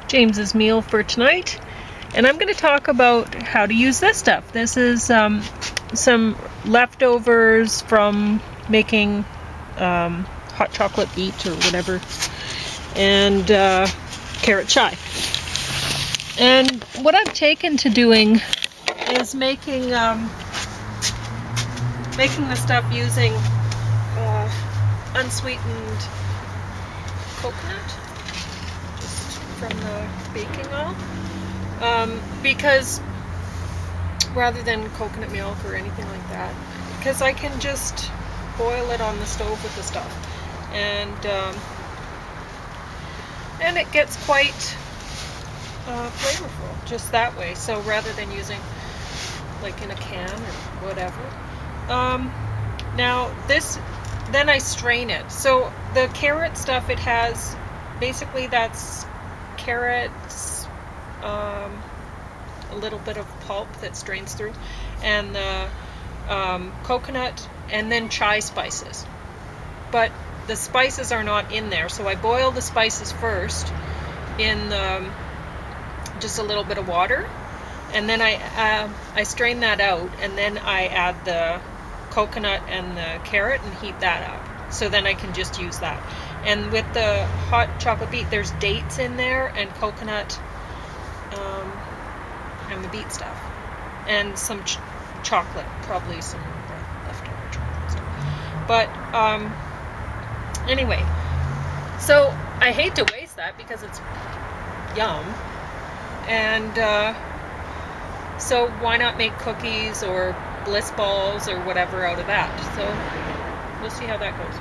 James's meal for tonight, and I'm going to talk about how to use this stuff. This is some leftovers from making hot chocolate beet or whatever, and carrot chai. And what I've taken to doing is making the stuff using unsweetened coconut, just from the baking oil, because rather than coconut milk or anything like that, because I can just boil it on the stove with the stuff, and it gets quite flavorful just that way. So rather than using like in a can or whatever. Now this, then I strain it. So the carrot stuff, it has basically, that's carrots, a little bit of pulp that strains through, and the coconut, and then chai spices. But the spices are not in there, so I boil the spices first in just a little bit of water, and then I strain that out, and then I add the coconut and the carrot and heat that up. So then I can just use that. And with the hot chocolate beet, there's dates in there, and coconut, and the beet stuff, and some chocolate, probably some leftover chocolate stuff. But anyway, so I hate to waste that because it's yum, and so why not make cookies or bliss balls or whatever out of that? So we'll see how that goes.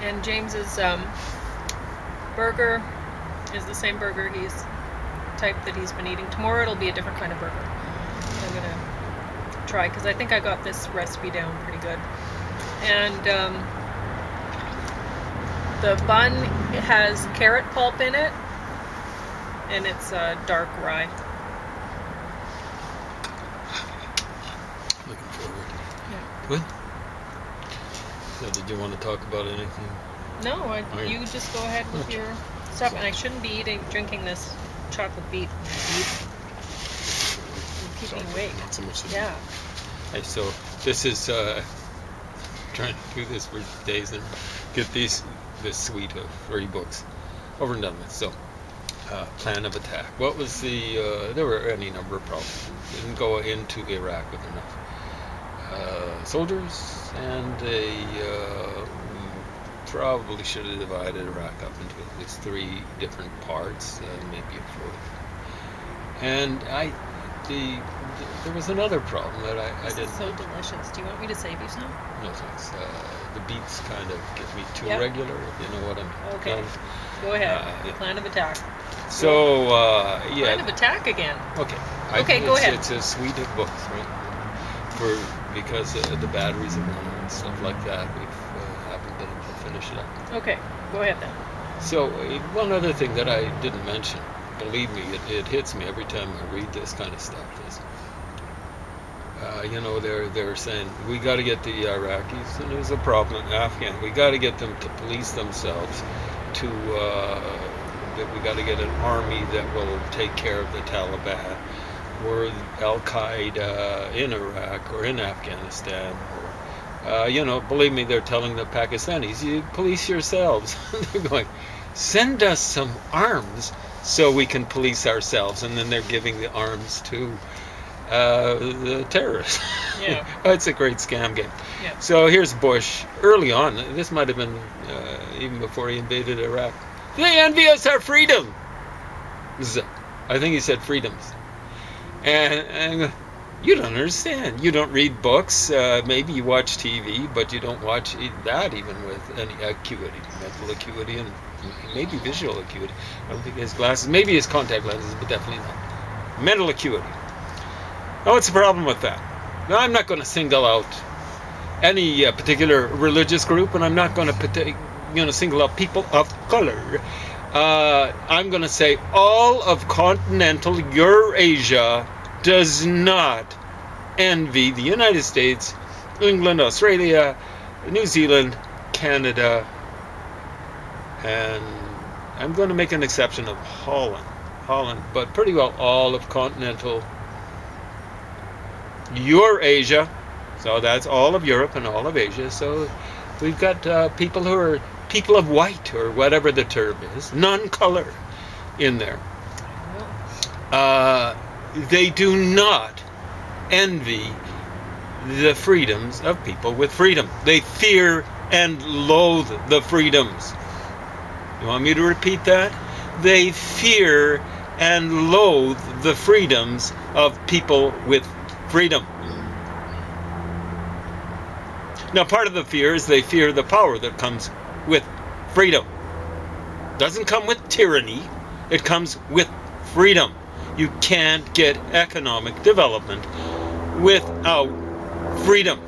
And James's burger is the same burger type that he's been eating. Tomorrow it'll be a different kind of burger. I'm gonna try, because I think I got this recipe down pretty good. And the bun has carrot pulp in it, and it's dark rye. Looking forward. Yeah. Good. So did you want to talk about anything? No, you just go ahead with your stuff. And I shouldn't be drinking this chocolate beet. It'll keep me awake. Not so much. Yeah. Hey, so this is trying to do this for days and get this suite of 3 books over and done with. So, plan of attack. What was the? There were any number of problems. Didn't go into Iraq with enough soldiers, and they probably should have divided Iraq up into at least 3 different parts, maybe a 4th. And there was another problem that I didn't. This is so delicious. Do you want me to save you some? No thanks. The beets kind of get me too regular, if you know what I mean. Okay. Go ahead. Yeah. Plan of attack. So yeah. Plan of attack again. Okay. Okay, go ahead. It's a suite of books, right? Because the batteries are running and stuff like that, we haven't been able to finish it up. Okay, go ahead then. So one other thing that I didn't mention, believe me, it hits me every time I read this kind of stuff, is they're saying we got to get the Iraqis, and there's a problem in Afghan. We got to get them to police themselves. That we got to get an army that will take care of the Taliban, or Al Qaeda in Iraq or in Afghanistan. Or, believe me, they're telling the Pakistanis, you police yourselves. They're going, send us some arms so we can police ourselves, and then they're giving the arms to the terrorists. Yeah. It's a great scam game. Yeah. So here's Bush early on. This might have been even before he invaded Iraq. They envy us our freedom. I think he said freedoms. And you don't understand. You don't read books. Maybe you watch TV, but you don't watch that even with any acuity, mental acuity, and maybe visual acuity. I don't think his glasses, maybe his contact lenses, but definitely not. Mental acuity. Now, what's the problem with that? Now, I'm not going to single out any particular religious group, and I'm not going to single out people of color. I'm going to say all of continental Eurasia does not envy the United States, England, Australia, New Zealand, Canada, and I'm going to make an exception of Holland, but pretty well all of continental Eurasia. So that's all of Europe and all of Asia. So we've got people who are people of white, or whatever the term is, non-color, in there. They do not envy the freedoms of people with freedom. They fear and loathe the freedoms. You want me to repeat that? They fear and loathe the freedoms of people with freedom. Now, part of the fear is they fear the power that comes with freedom. Doesn't come with tyranny. It comes with freedom. You can't get economic development without freedom.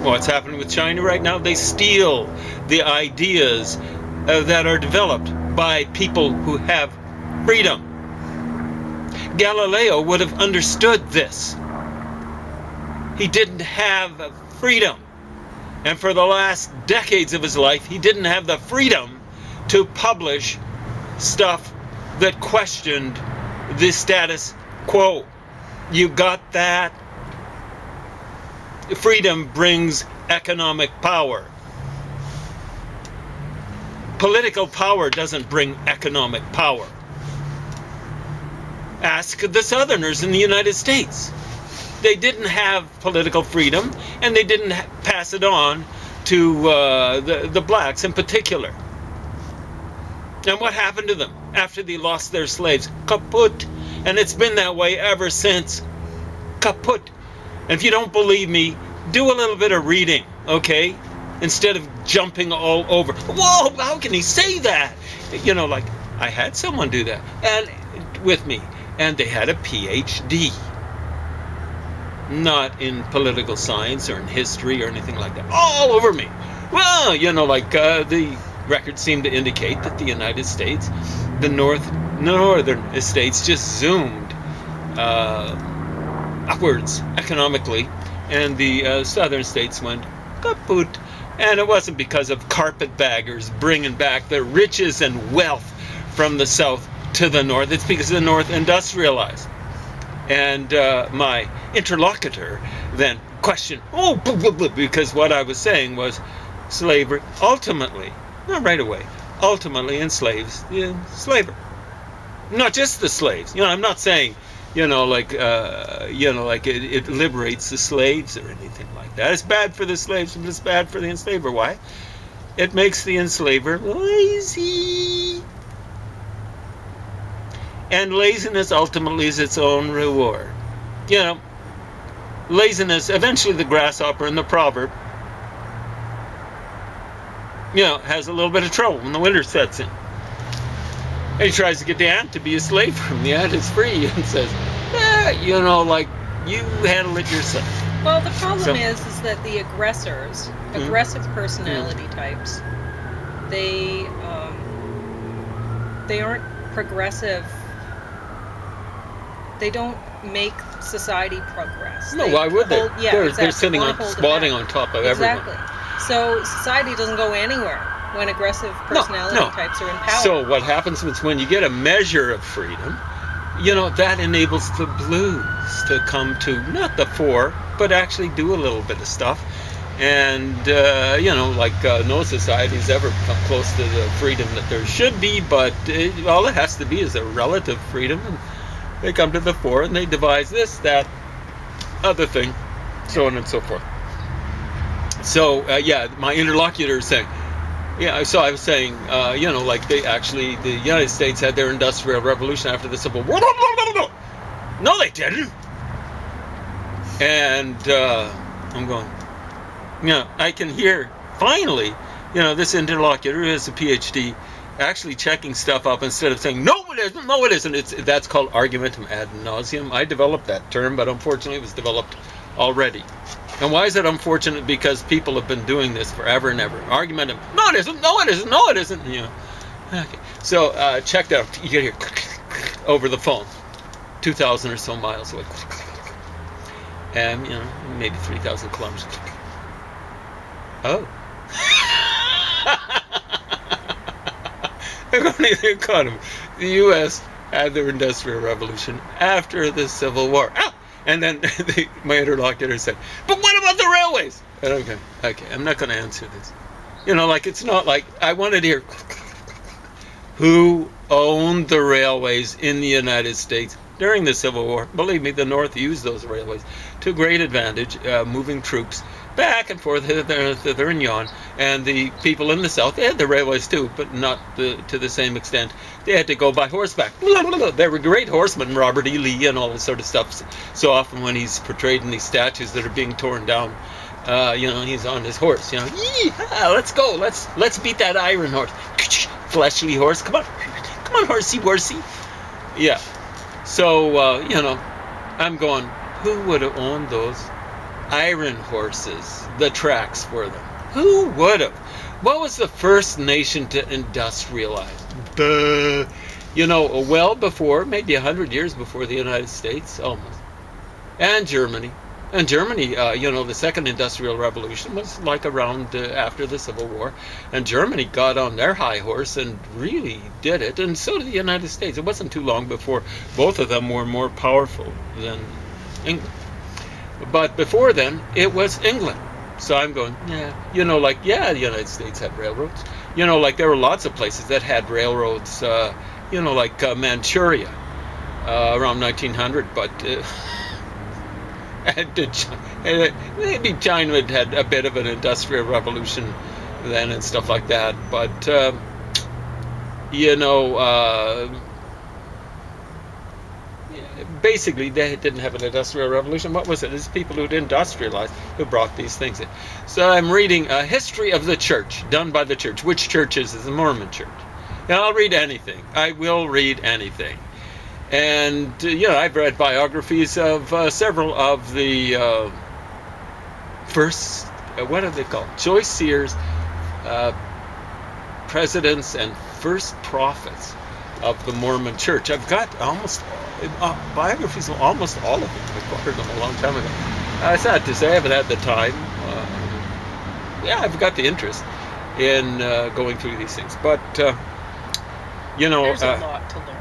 What's happening with China right now? They steal the ideas that are developed by people who have freedom. Galileo would have understood this. He didn't have freedom. And for the last decades of his life, he didn't have the freedom to publish stuff that questioned the status quo. You got that? Freedom brings economic power. Political power doesn't bring economic power. Ask the Southerners in the United States. They didn't have political freedom, and they didn't pass it on to the blacks in particular. And what happened to them after they lost their slaves? Kaput. And it's been that way ever since. Kaput. And if you don't believe me, do a little bit of reading, okay? Instead of jumping all over. Whoa, how can he say that? You know, like, I had someone do that and with me, and they had a PhD. Not in political science or in history or anything like that. All over me. Well, you know, like the records seem to indicate that the United States, the northern states just zoomed upwards economically, and the southern states went kaput. And it wasn't because of carpetbaggers bringing back the riches and wealth from the south to the north. It's because the north industrialized. And my interlocutor then questioned, because what I was saying was slavery ultimately, not right away, ultimately enslaves the enslaver. Not just the slaves. You know, I'm not saying, it liberates the slaves or anything like that. It's bad for the slaves, but it's bad for the enslaver. Why? It makes the enslaver lazy. And laziness ultimately is its own reward. You know, laziness, eventually the grasshopper in the proverb, has a little bit of trouble when the winter sets in. And he tries to get the ant to be a slave for him. The ant is free and says, you handle it yourself. Well, the problem is that the aggressors, aggressive personality types, they aren't progressive. They don't make society progress. No, why would they? They're sitting squatting on top of everyone. Exactly. So society doesn't go anywhere when aggressive personality types are in power. So what happens is when you get a measure of freedom, that enables the blues to come to not the fore, but actually do a little bit of stuff. And, no society's ever come close to the freedom that there should be, but all it has to be is a relative freedom. And they come to the fore and they devise this, that, other thing, so on and so forth. So, my interlocutor is saying, so I was saying, the United States had their industrial revolution after the Civil War. No, they didn't. And I'm going, I can hear, finally, this interlocutor who has a PhD actually checking stuff up instead of saying, no, it isn't. That's called argumentum ad nauseum. I developed that term, but unfortunately it was developed already. And why is it unfortunate? Because people have been doing this forever and ever. Argumentum, no, it isn't. No, it isn't. No, it isn't. Okay. So check that out. You can hear over the phone, 2,000 or so miles away, and maybe 3,000 kilometers. Oh. According to the economy, the U.S. had their industrial revolution after the Civil War. Ah! And then my interlocutor said, "But what about the railways?" And okay, I'm not going to answer this. Like it's not like I wanted to hear who owned the railways in the United States during the Civil War. Believe me, the North used those railways to great advantage, moving troops back and forth hither and yon. And the people in the South, they had the railways too, but not to the same extent. They had to go by horseback. There were great horsemen, Robert E. Lee and all this sort of stuff. So often when he's portrayed in these statues that are being torn down, he's on his horse. Let's go. Let's beat that iron horse. Fleshly horse. Come on, horsey. Yeah. So I'm going, who would have owned those iron horses, the tracks for them? Who would have? What was the first nation to industrialize? Well before, maybe 100 years before the United States, almost. And Germany. And Germany, the second industrial revolution was like around after the Civil War. And Germany got on their high horse and really did it. And so did the United States. It wasn't too long before both of them were more powerful than England. But before then, it was England. So I'm going, the United States had railroads. There were lots of places that had railroads, like Manchuria around 1900. But maybe China had a bit of an industrial revolution then and stuff like that. But, basically they didn't have an industrial revolution. What was it? It's people who'd industrialized who brought these things in. So I'm reading a history of the church done by the church. Which church is the Mormon church? Now I'll read anything. I will read anything. And I've read biographies of several of the first, what are they called? Joyce Sears, presidents and first prophets of the Mormon church. I've got biographies of almost all of them. I acquired them a long time ago. Sad to say, I haven't had the time. I've got the interest in going through these things. But, there's a lot to learn.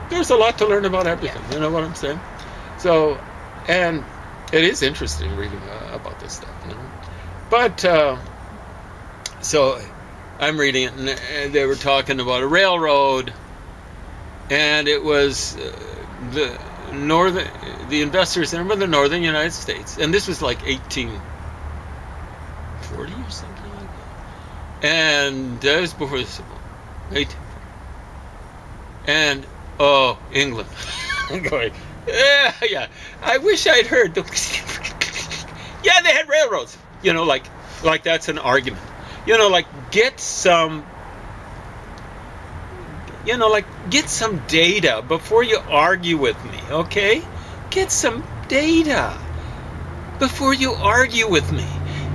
There's a lot to learn about everything. Yeah. You know what I'm saying? So, and it is interesting reading about this stuff. But, so I'm reading it, and they were talking about a railroad, and it was the investors in the northern United States, and this was like 1840 or something like that, and that was before the Civil War, 1840, and England. I'm going, yeah. I wish I'd heard the. Yeah, they had railroads. Like that's an argument. Get some. Get some data before you argue with me, okay? Get some data before you argue with me.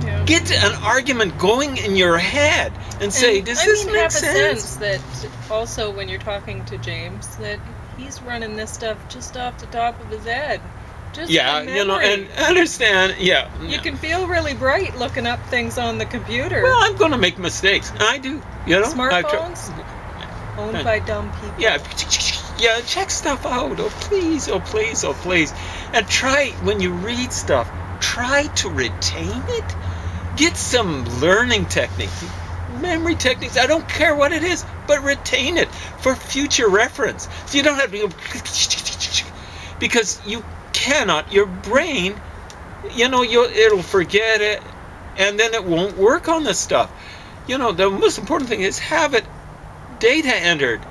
Yeah. Get an argument going in your head and say, does this make sense? Have a sense that also when you're talking to James that he's running this stuff just off the top of his head. Just and understand, You can feel really bright looking up things on the computer. Well, I'm going to make mistakes. I do, Smartphones? Owned by dumb people. Yeah, check stuff out. Oh, please. And try, when you read stuff, try to retain it. Get some learning techniques, memory techniques. I don't care what it is, but retain it for future reference. So you don't have to go, because you cannot, your brain, it'll forget it, and then it won't work on this stuff. The most important thing is have it data entered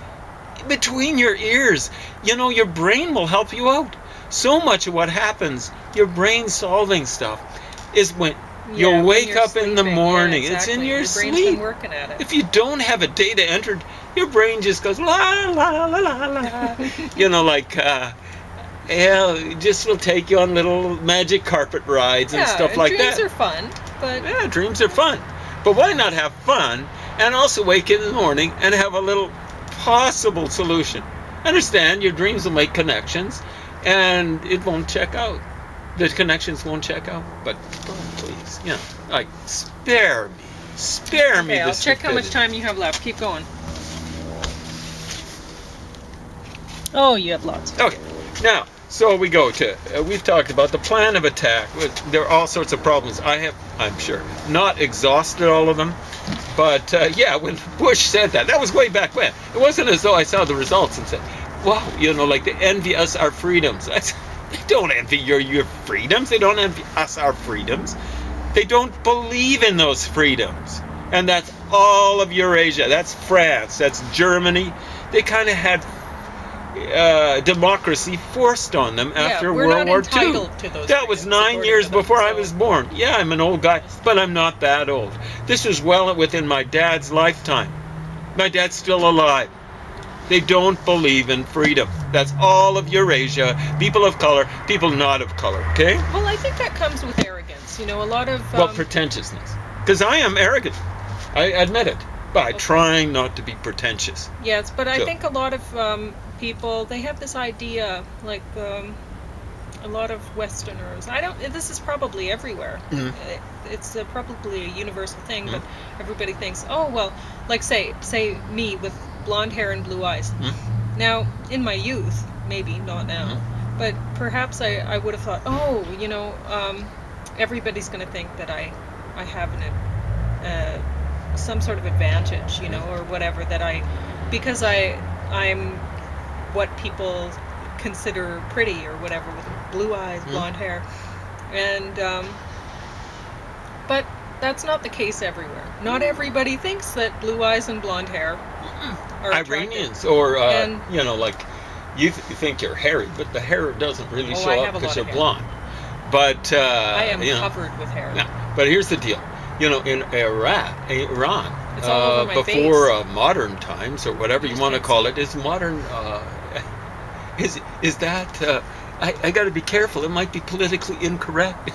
between your ears. Your brain will help you out. So much of what happens, your brain solving stuff, is when you wake up in the morning. Yeah, exactly. It's in your sleep. Brain's been working at it. If you don't have a data entered, your brain just goes la la la la la. It just will take you on little magic carpet rides and stuff like that. Dreams are fun, but dreams are fun. But why not have fun and also wake in the morning and have a little possible solution? Understand, your dreams will make connections, and it won't check out. The connections won't check out. But please, spare me. Okay, I'll check how much time you have left. Keep going. Oh, you have lots of Okay, now, so we go to, we've talked about the plan of attack. There are all sorts of problems. I have, I'm sure, not exhausted all of them. But yeah, when Bush said that, that was way back when. It wasn't as though I saw the results and said, wow, like they envy us our freedoms. They don't envy your freedoms. They don't envy us our freedoms. They don't believe in those freedoms. And that's all of Eurasia. That's France. That's Germany. They kind of had democracy forced on them after we're World not War entitled II. to those That was freedoms, 9 according years to them, before I so- was born. Yeah, I'm an old guy, but I'm not that old. This was well within my dad's lifetime. My dad's still alive. They don't believe in freedom. That's all of Eurasia. People of color, people not of color. Okay? Well, I think that comes with arrogance. A lot of Well, pretentiousness. Because I am arrogant. I admit it. By trying not to be pretentious. yes, but I So- think a lot of people, they have this idea, like a lot of Westerners. This is probably everywhere. Mhm. It's probably a universal thing, but everybody thinks, oh well, like say me with blonde hair and blue eyes. Now, in my youth, maybe not now, but perhaps I would have thought, oh, everybody's going to think that I have some sort of advantage, or whatever, because I'm what people consider pretty or whatever, with blue eyes, blonde hair, and but that's not the case everywhere. Not everybody thinks that blue eyes and blonde hair are attractive. Iranians, or And- like you think you're hairy, but the hair doesn't really Oh, show I up have a because lot you're of hair. blonde. But I am covered with hair. Yeah, but here's the deal. In Iran, It's all over my before face. Modern times, or whatever you want to can't call it, is modern. Is that? I got to be careful. It might be politically incorrect.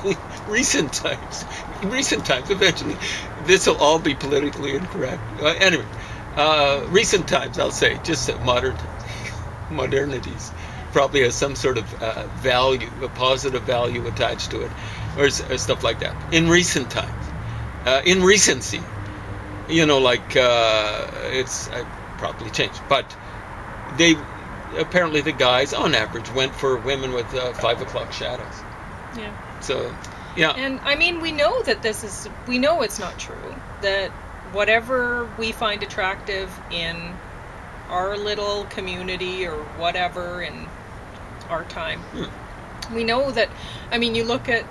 Recent times, eventually, this will all be politically incorrect. Anyway, recent times, I'll say, just modernities probably has some sort of value, a positive value attached to it, or stuff like that. In recent times, in recency, it's probably changed, but they apparently the guys on average went for women with 5 o'clock shadows. Yeah. So, yeah. And we know that we know it's not true, that whatever we find attractive in our little community or whatever in our time, we know that, you look at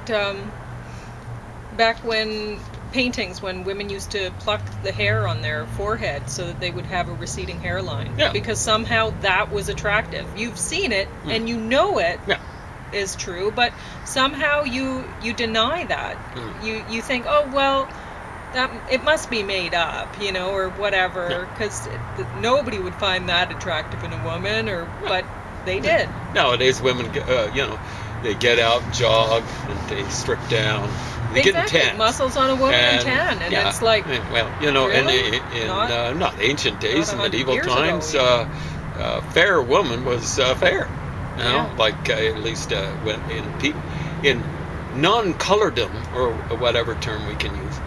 back when paintings, when women used to pluck the hair on their forehead so that they would have a receding hairline, because somehow that was attractive. You've seen it and you know it is true, but somehow you deny that. You think, oh well, that it must be made up, or whatever, because nobody would find that attractive in a woman, but they did. Nowadays, women, they get out, jog, and they strip down. They get tan. Muscles on a woman and tan, and it's like, well, really? in not ancient days, in 100 medieval years times, ago, fair woman was fair. Yeah. Like at least when in non-coloredom, or whatever term we can use.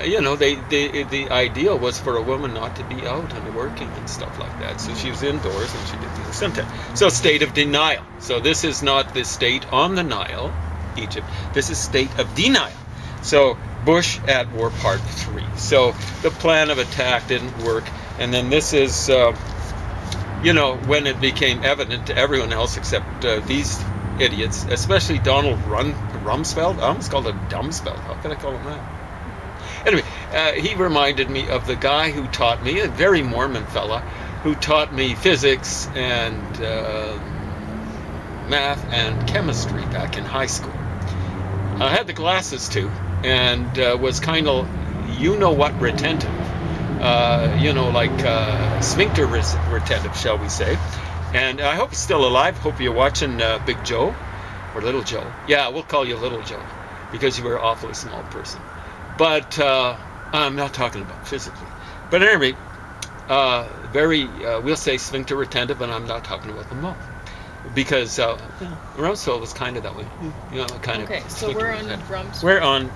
The ideal was for a woman not to be out and working and stuff like that. So she was indoors and she did things sometimes. So state of denial. So this is not the state on the Nile, Egypt. This is state of denial. So Bush at War Part 3. So the plan of attack didn't work. And then this is, when it became evident to everyone else except these idiots, especially Donald Rumsfeld. I almost called him Dumbsfeld. How can I call him that? Anyway, he reminded me of the guy who taught me, a very Mormon fella, who taught me physics and math and chemistry back in high school. I had the glasses too, and was kind of, retentive. Sphincter retentive, shall we say. And I hope he's still alive. Hope you're watching Big Joe, or Little Joe. Yeah, we'll call you Little Joe, because you were an awfully small person. But I'm not talking about physically. But at any rate, we'll say sphincter retentive, and I'm not talking about the mouth. Because Rumsfeld was kind of that way. Okay, so we're on Rumsfeld. We're on,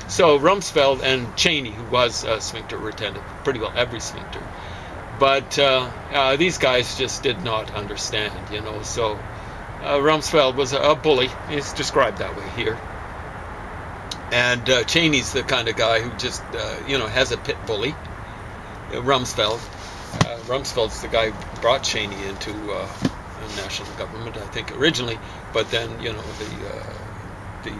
So Rumsfeld and Cheney, who was sphincter retentive, pretty well every sphincter. But these guys just did not understand, So Rumsfeld was a bully. He's described that way here. And Cheney's the kind of guy who just, has a pit bully. Rumsfeld's the guy who brought Cheney into national government, I think, originally. But then, the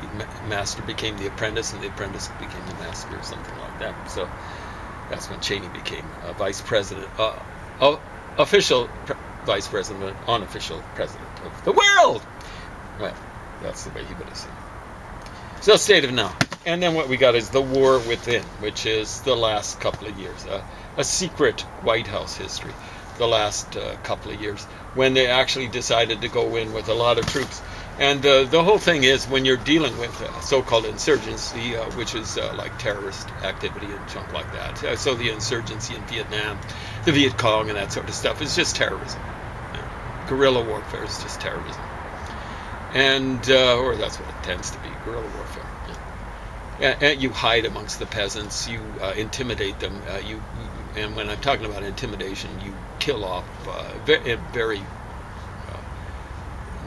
master became the apprentice, and the apprentice became the master, or something like that. So that's when Cheney became vice president, official vice president, unofficial president of the world. Well, that's the way he would have seen it. So state of now. And then what we got is the war within, which is the last couple of years, a secret White House history, the last couple of years, when they actually decided to go in with a lot of troops. And the whole thing is, when you're dealing with so-called insurgency, which is like terrorist activity and junk like that. So the insurgency in Vietnam, the Viet Cong and that sort of stuff is just terrorism. Guerrilla warfare is just terrorism. And, or that's what it tends to be, guerrilla warfare. And you hide amongst the peasants, you intimidate them, and when I'm talking about intimidation, you kill off in very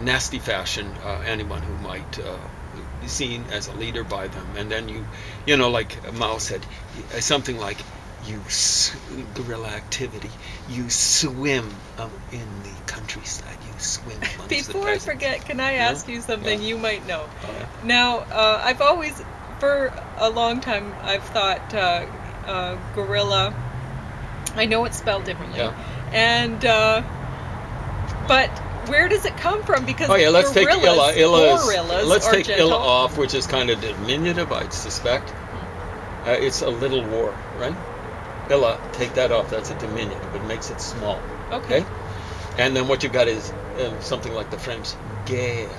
nasty fashion anyone who might be seen as a leader by them. And then like Mao said, something like, guerrilla activity, you swim in the countryside, you swim amongst the Before peasants. I forget, can I ask you something you might know? Yeah. Now, I've always, for a long time, I've thought guerrilla, I know it's spelled differently, and but where does it come from? Because let's take gorillas let's are take gentle. Illa off, which is kind of diminutive, I suspect. It's a little war, right? Illa, take that off. That's a diminutive. It makes it small. Okay. And then what you got is something like the French guerre,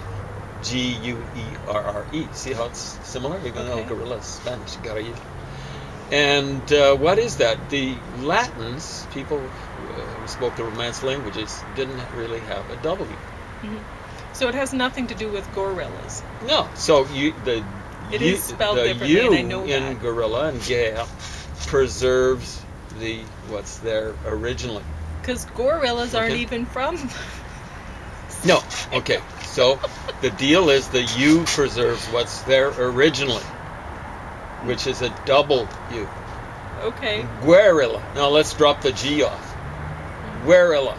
G-U-E-R-R-E. See how it's similar? Even though guerrilla is Spanish, guerre. And what is that? The Latins, people who spoke the Romance languages, didn't really have a W. Mm-hmm. So it has nothing to do with gorillas. No. So it is spelled the differently, U and I know in that. guerrilla and guerre preserves what's there originally. Because gorillas aren't even from. No. Okay. So the deal is the U preserves what's there originally, which is a double U. Okay. Guerrilla. Now let's drop the G off. Guerrilla.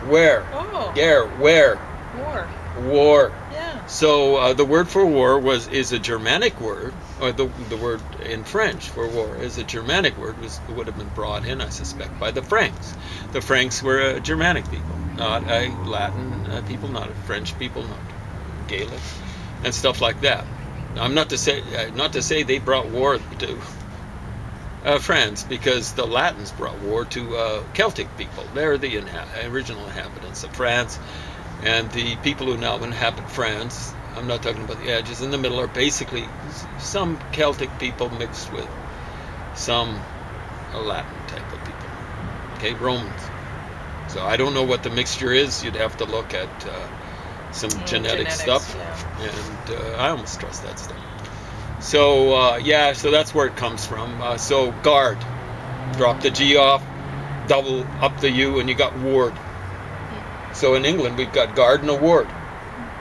Where? Oh. Guerre. Where? War. War. Yeah. So the word for war is a Germanic word, or the word in French for war is a Germanic word. Would have been brought in, I suspect, by the Franks. The Franks were a Germanic people, not a Latin people, not a French people, not Gaelic, and stuff like that. I'm not to say they brought war to France, because the Latins brought war to Celtic people. They're the original inhabitants of France. And the people who now inhabit France, I'm not talking about the edges, in the middle, are basically some Celtic people mixed with some Latin type of people. Okay, Romans. So I don't know what the mixture is. You'd have to look at some genetic stuff. Yeah. And I almost trust that stuff. So, so that's where it comes from. So guard. Drop the G off, double up the U, and you got ward. So in England, we've got guard and a ward,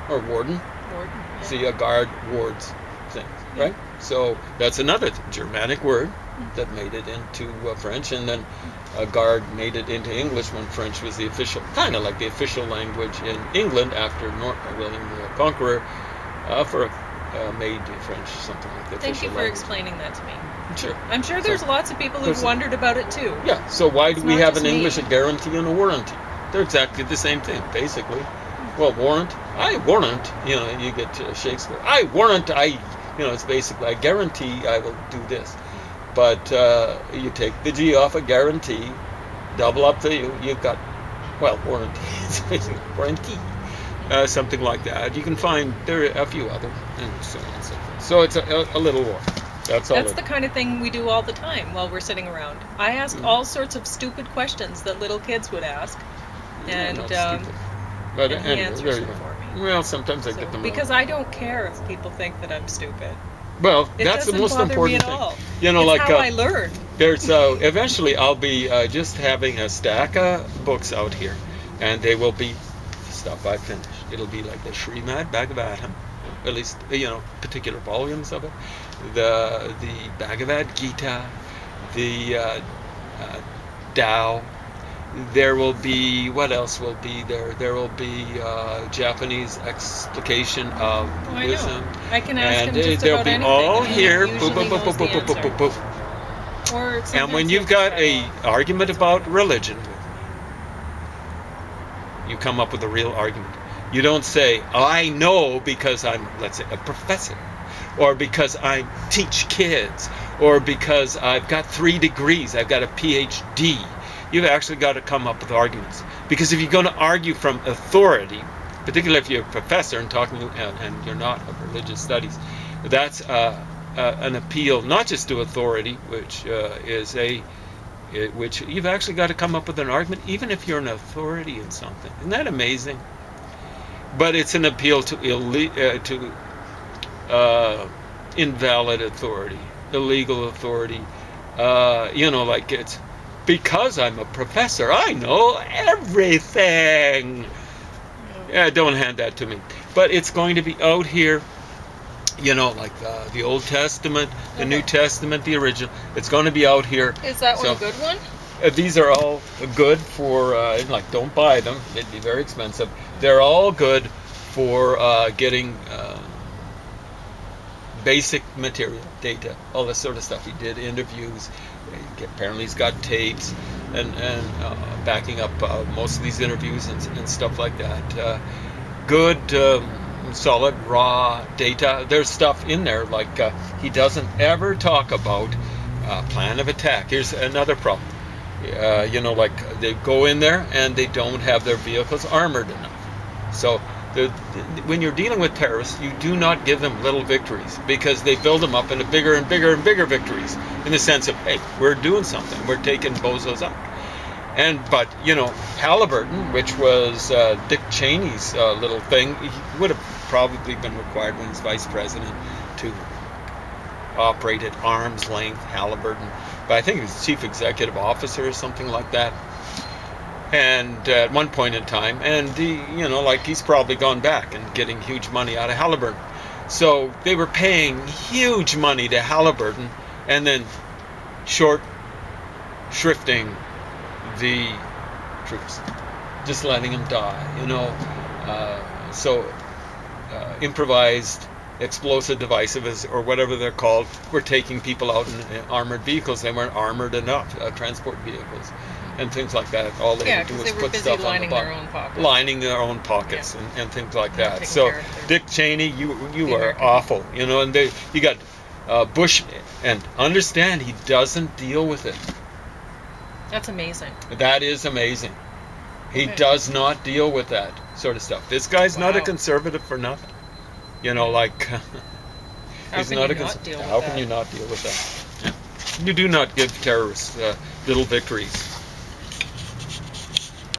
or warden. Warden. Yeah. See, a guard wards things, right? So that's another Germanic word that made it into French, and then a guard made it into English when French was the official, kind of like the official language in England after William the Conqueror made French something like the Thank official you for language. explaining that to me. Sure. I'm sure there's lots of people who've wondered about it too. Yeah. So why do we not have just in me. English a guarantee and a warranty? They're exactly the same thing, basically. Well, warrant, I warrant, you get Shakespeare. I warrant, it's basically, I guarantee I will do this. But you take the G off a guarantee, double up the U, you've got, warranty. It's basically warranty. Something like that. You can find, there are a few other, and so on and so forth. So it's a little war. That's the kind of thing we do all the time while we're sitting around. I ask all sorts of stupid questions that little kids would ask. And not stupid. But and he anyway, answers there you them go. for me. Well, sometimes I get them wrong. Because I don't care if people think that I'm stupid. Well, It that's the doesn't most bother me important at thing. all. You know, It's like how I learn. There's eventually I'll be just having a stack of books out here, and they will be stuff I finished. It'll be like the Srimad Bhagavatam, at least particular volumes of it, the Bhagavad Gita, the Tao. There will be, what else will be there? There will be Japanese explication of Buddhism. I can ask him just they'll about be anything. all And he here. usually Boop, boop, boop, knows the boop, boop, boop, boop, answer. boop. Or And sometimes when you've he'll got just a rattle off. argument about religion, you come up with a real argument. You don't say, I know because I'm, let's say, a professor, or because I teach kids, or because I've got 3 degrees, I've got a PhD. You've actually got to come up with arguments. Because if you're going to argue from authority, particularly if you're a professor and and you're not of religious studies, that's an appeal not just to authority, which which you've actually got to come up with an argument, even if you're an authority in something. Isn't that amazing? But it's an appeal to invalid authority, illegal authority. Like it's because I'm a professor, I know everything. Yeah, don't hand that to me. But it's going to be out here, like the Old Testament, the New Testament, the original. It's going to be out here. Is that one a good one? These are all good for, don't buy them. They'd be very expensive. They're all good for getting basic material, data, all this sort of stuff. He did interviews. Apparently he's got tapes and backing up most of these interviews and stuff like that. Good, solid, raw data. There's stuff in there like he doesn't ever talk about plan of attack. Here's another problem. Like they go in there and they don't have their vehicles armored enough. So when you're dealing with terrorists, you do not give them little victories, because they build them up into bigger and bigger and bigger victories, in the sense of, hey, we're doing something, we're taking bozos out. But Halliburton, which was Dick Cheney's little thing, he would have probably been required when he's vice president to operate at arm's length. Halliburton, but I think he was chief executive officer or something like that. And at one point in time, and he's probably gone back and getting huge money out of Halliburton. So they were paying huge money to Halliburton, and then shrifting the troops, just letting them die. Improvised explosive devices, or whatever they're called, were taking people out in armored vehicles. They weren't armored enough, transport vehicles. And things like that. All they had to do was put stuff on the bottom. Lining their own pockets and things like that. So Dick Cheney, you are awful. And you got Bush, and understand he doesn't deal with it. That's amazing. That is amazing. He does not deal with that sort of stuff. This guy's not a conservative for nothing. He's not a conservative. How can you not deal with that? Yeah. You do not give terrorists little victories.